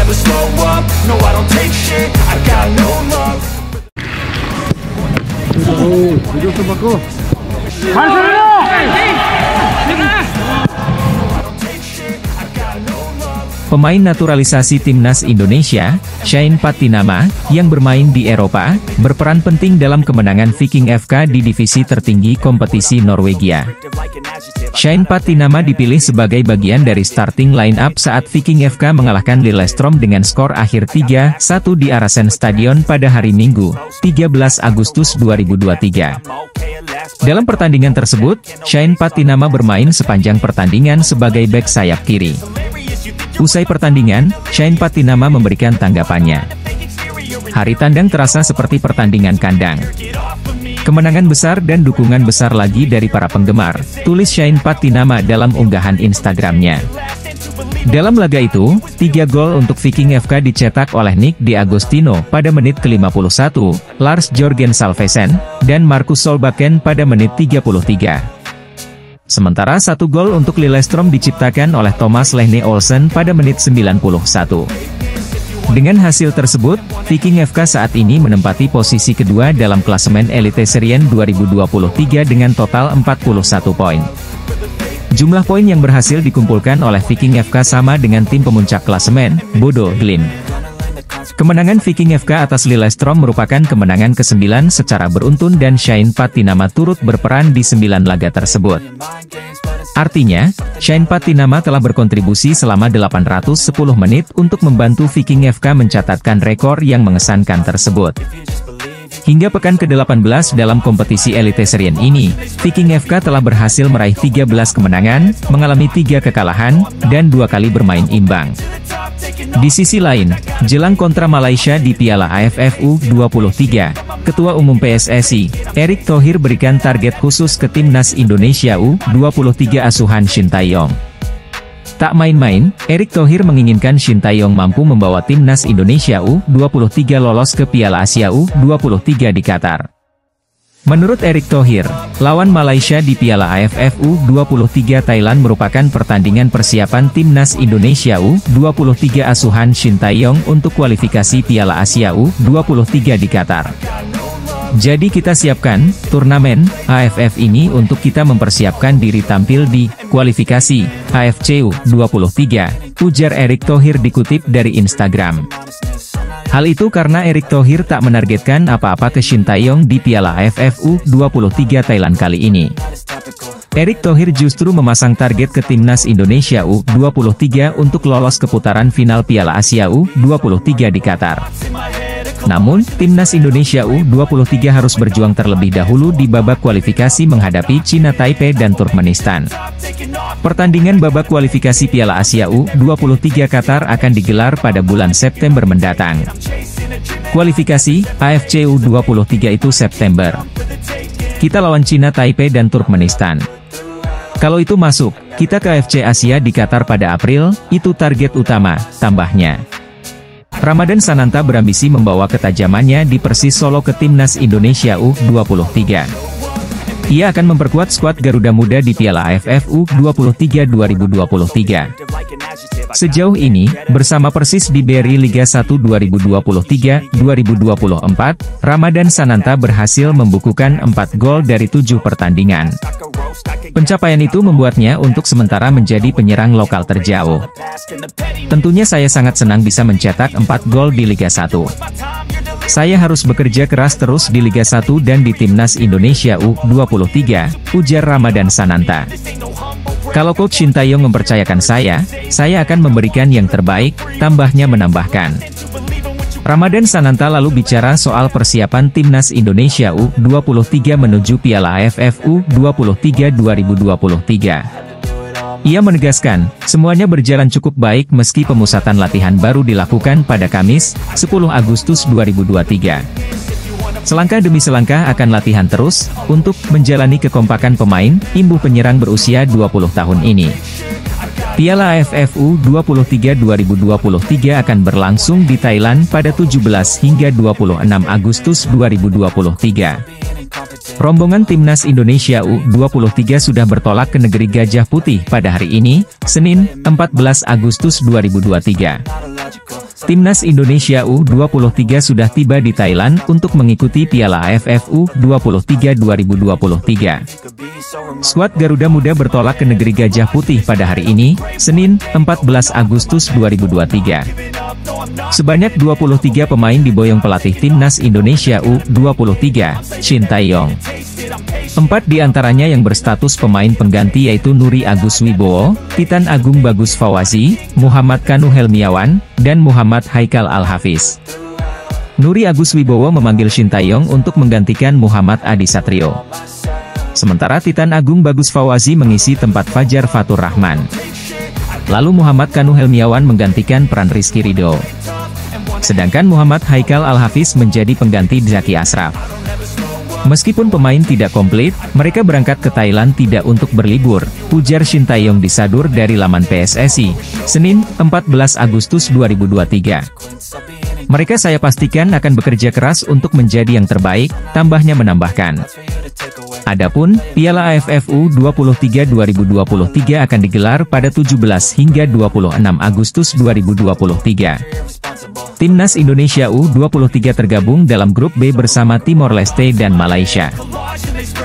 never slow up, no I don't take shit, I got no love. Duduk tempatku. Pemain naturalisasi timnas Indonesia, Shane Patinama, yang bermain di Eropa, berperan penting dalam kemenangan Viking FK di divisi tertinggi kompetisi Norwegia. Shane Patinama dipilih sebagai bagian dari starting line-up saat Viking FK mengalahkan Lillestrøm dengan skor akhir 3-1 di Arasen Stadion pada hari Minggu, 13 Agustus 2023. Dalam pertandingan tersebut, Shane Patinama bermain sepanjang pertandingan sebagai bek sayap kiri. Usai pertandingan, Shane Patinama memberikan tanggapannya. Hari tandang terasa seperti pertandingan kandang. Kemenangan besar dan dukungan besar lagi dari para penggemar, tulis Shane Patinama dalam unggahan Instagramnya. Dalam laga itu, 3 gol untuk Viking FK dicetak oleh Nick D'Agostino pada menit ke-51, Lars Jørgen Salvesen, dan Marcus Solbakken pada menit 33. Sementara 1 gol untuk Lillestrøm diciptakan oleh Thomas Lehne Olsen pada menit 91. Dengan hasil tersebut, Viking FK saat ini menempati posisi kedua dalam klasemen Eliteserien 2023 dengan total 41 poin. Jumlah poin yang berhasil dikumpulkan oleh Viking FK sama dengan tim pemuncak klasemen, Bodø Glimt. Kemenangan Viking FK atas Lillestrøm merupakan kemenangan ke-9 secara beruntun dan Shane Patinama turut berperan di 9 laga tersebut. Artinya, Shane Patinama telah berkontribusi selama 810 menit untuk membantu Viking FK mencatatkan rekor yang mengesankan tersebut. Hingga pekan ke-18 dalam kompetisi Eliteserien ini, Viking FK telah berhasil meraih 13 kemenangan, mengalami 3 kekalahan, dan 2 kali bermain imbang. Di sisi lain, jelang kontra Malaysia di Piala AFF U23, Ketua Umum PSSI, Erick Thohir berikan target khusus ke Timnas Indonesia U23 asuhan Shin Tae-yong. Tak main-main, Erick Thohir menginginkan Shin Tae-yong mampu membawa Timnas Indonesia U23 lolos ke Piala Asia U23 di Qatar. Menurut Erick Thohir, lawan Malaysia di Piala AFF U23 Thailand merupakan pertandingan persiapan Timnas Indonesia U23 asuhan Shin Tae-yong untuk kualifikasi Piala Asia U23 di Qatar. Jadi kita siapkan turnamen AFF ini untuk kita mempersiapkan diri tampil di kualifikasi AFC U23, ujar Erick Thohir dikutip dari Instagram. Hal itu karena Erick Thohir tak menargetkan apa-apa ke Shin Tae-yong di Piala AFF U23 Thailand kali ini. Erick Thohir justru memasang target ke Timnas Indonesia U23 untuk lolos ke putaran final Piala Asia U23 di Qatar. Namun, Timnas Indonesia U23 harus berjuang terlebih dahulu di babak kualifikasi menghadapi China Taipei dan Turkmenistan. Pertandingan babak kualifikasi Piala Asia U23 Qatar akan digelar pada bulan September mendatang. Kualifikasi AFC U23 itu September. Kita lawan China Taipei dan Turkmenistan. Kalau itu masuk, kita ke AFC Asia di Qatar pada April, itu target utama, tambahnya. Ramadan Sananta berambisi membawa ketajamannya di Persis Solo ke Timnas Indonesia U23. Ia akan memperkuat skuad Garuda Muda di Piala AFF U23 2023. Sejauh ini, bersama Persis di BRI Liga 1 2023-2024, Ramadan Sananta berhasil membukukan 4 gol dari 7 pertandingan. Pencapaian itu membuatnya untuk sementara menjadi penyerang lokal terjauh. Tentunya saya sangat senang bisa mencetak 4 gol di Liga 1. Saya harus bekerja keras terus di Liga 1 dan di Timnas Indonesia U23, ujar Ramadan Sananta. Kalau Coach Shin Tae-yong mempercayakan saya akan memberikan yang terbaik, tambahnya menambahkan. Ramadan Sananta lalu bicara soal persiapan Timnas Indonesia U23 menuju Piala AFF U23 2023. Ia menegaskan, semuanya berjalan cukup baik meski pemusatan latihan baru dilakukan pada Kamis, 10 Agustus 2023. Selangkah demi selangkah akan latihan terus, untuk menjalani kekompakan pemain, imbuh penyerang berusia 20 tahun ini. Piala AFF U23 2023 akan berlangsung di Thailand pada 17 hingga 26 Agustus 2023. Rombongan Timnas Indonesia U23 sudah bertolak ke negeri Gajah Putih pada hari ini, Senin, 14 Agustus 2023. Timnas Indonesia U23 sudah tiba di Thailand untuk mengikuti Piala AFF U23 2023. Skuad Garuda Muda bertolak ke negeri Gajah Putih pada hari ini, Senin, 14 Agustus 2023. Sebanyak 23 pemain diboyong pelatih Timnas Indonesia U23, Shin Tae-yong. 4 diantaranya yang berstatus pemain pengganti yaitu Nuri Agus Wibowo, Titan Agung Bagus Fawazi, Muhammad Kanu Helmiawan, dan Muhammad Haikal Al-Hafiz. Nuri Agus Wibowo memanggil Shin Tae-yong untuk menggantikan Muhammad Adi Satrio. Sementara Titan Agung Bagus Fawazi mengisi tempat Fajar Fatur Rahman. Lalu Muhammad Kanu Helmiawan menggantikan peran Rizky Ridho. Sedangkan Muhammad Haikal Al-Hafiz menjadi pengganti Zaki Ashraf. Meskipun pemain tidak komplit, mereka berangkat ke Thailand tidak untuk berlibur, ujar Shin Tae-yong di sadur dari laman PSSI, Senin, 14 Agustus 2023. Mereka saya pastikan akan bekerja keras untuk menjadi yang terbaik, tambahnya menambahkan. Adapun, Piala AFF U23 2023 akan digelar pada 17 hingga 26 Agustus 2023. Timnas Indonesia U23 tergabung dalam grup B bersama Timor Leste dan Malaysia.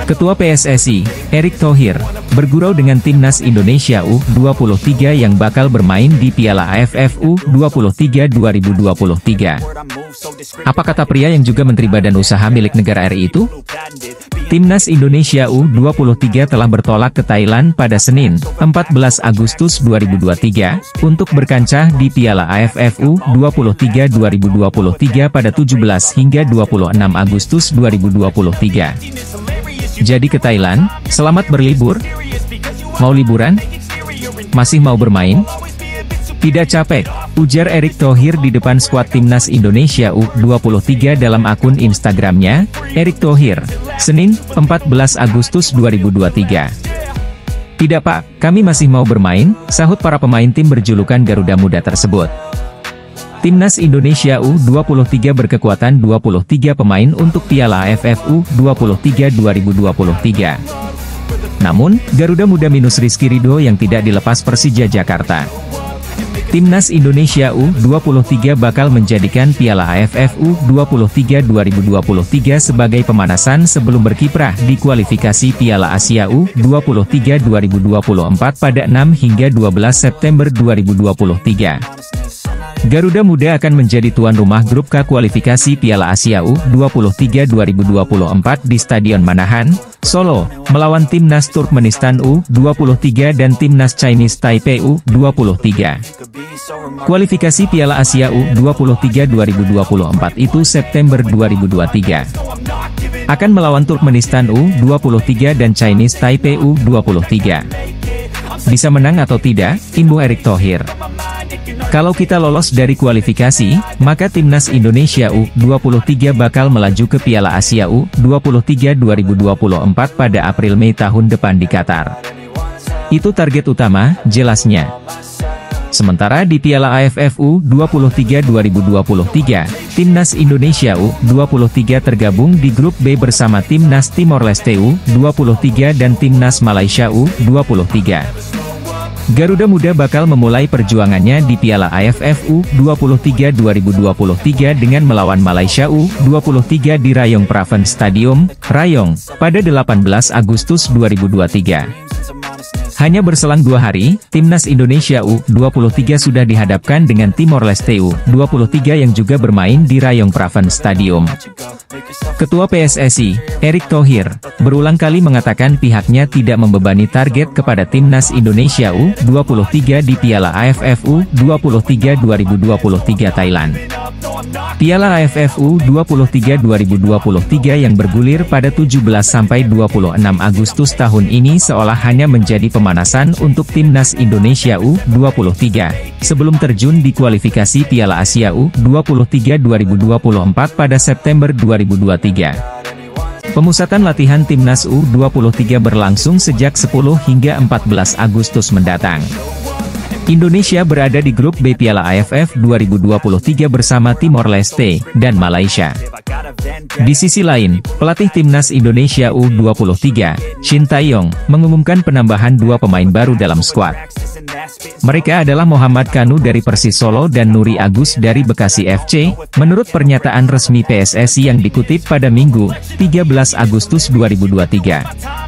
Ketua PSSI, Erick Thohir, bergurau dengan Timnas Indonesia U23 yang bakal bermain di Piala AFF U23 2023. Apa kata pria yang juga Menteri Badan Usaha milik negara RI itu? Timnas Indonesia U23 telah bertolak ke Thailand pada Senin, 14 Agustus 2023, untuk berkancah di Piala AFF U23 2023 pada 17 hingga 26 Agustus 2023. Jadi ke Thailand, selamat berlibur. Mau liburan? Masih mau bermain? Tidak capek, ujar Erick Thohir di depan skuad Timnas Indonesia U23 dalam akun Instagramnya, Erick Thohir, Senin, 14 Agustus 2023. Tidak Pak, kami masih mau bermain, sahut para pemain tim berjulukan Garuda Muda tersebut. Timnas Indonesia U23 berkekuatan 23 pemain untuk Piala AFF U23 2023. Namun, Garuda Muda minus Rizky Ridho yang tidak dilepas Persija Jakarta. Timnas Indonesia U23 bakal menjadikan Piala AFF U23 2023 sebagai pemanasan sebelum berkiprah di kualifikasi Piala Asia U23 2024 pada 6 hingga 12 September 2023. Garuda Muda akan menjadi tuan rumah grup K kualifikasi Piala Asia U23 2024 di Stadion Manahan, Solo, melawan Timnas Turkmenistan U23 dan Timnas Chinese Taipei U23. Kualifikasi Piala Asia U23 2024 itu September 2023. Akan melawan Turkmenistan U23 dan Chinese Taipei U23. Bisa menang atau tidak, imbuh Erick Thohir. Kalau kita lolos dari kualifikasi, maka Timnas Indonesia U23 bakal melaju ke Piala Asia U23 2024 pada April-Mei tahun depan di Qatar. Itu target utama, jelasnya. Sementara di Piala AFF U23 2023, Timnas Indonesia U23 tergabung di grup B bersama Timnas Timor Leste U23 dan Timnas Malaysia U23. Garuda Muda bakal memulai perjuangannya di Piala AFF U23 2023 dengan melawan Malaysia U23 di Rayong Praven Stadium, Rayong, pada 18 Agustus 2023. Hanya berselang 2 hari, Timnas Indonesia U23 sudah dihadapkan dengan Timor Leste U23 yang juga bermain di Rayong Praven Stadium. Ketua PSSI, Erick Thohir, berulang kali mengatakan pihaknya tidak membebani target kepada Timnas Indonesia U23 di Piala AFF U23 2023 Thailand. Piala AFF U23 2023 yang bergulir pada 17-26 Agustus tahun ini seolah hanya menjadi pemanasan untuk Timnas Indonesia U23, sebelum terjun di kualifikasi Piala Asia U23 2024 pada September 2023. Pemusatan latihan Timnas U23 berlangsung sejak 10 hingga 14 Agustus mendatang. Indonesia berada di grup B Piala AFF 2023 bersama Timor Leste dan Malaysia. Di sisi lain, pelatih timnas Indonesia U23, Shin Tae-yong, mengumumkan penambahan 2 pemain baru dalam skuad. Mereka adalah Muhammad Kanu dari Persis Solo dan Nuri Agus dari Bekasi FC, menurut pernyataan resmi PSSI yang dikutip pada Minggu, 13 Agustus 2023.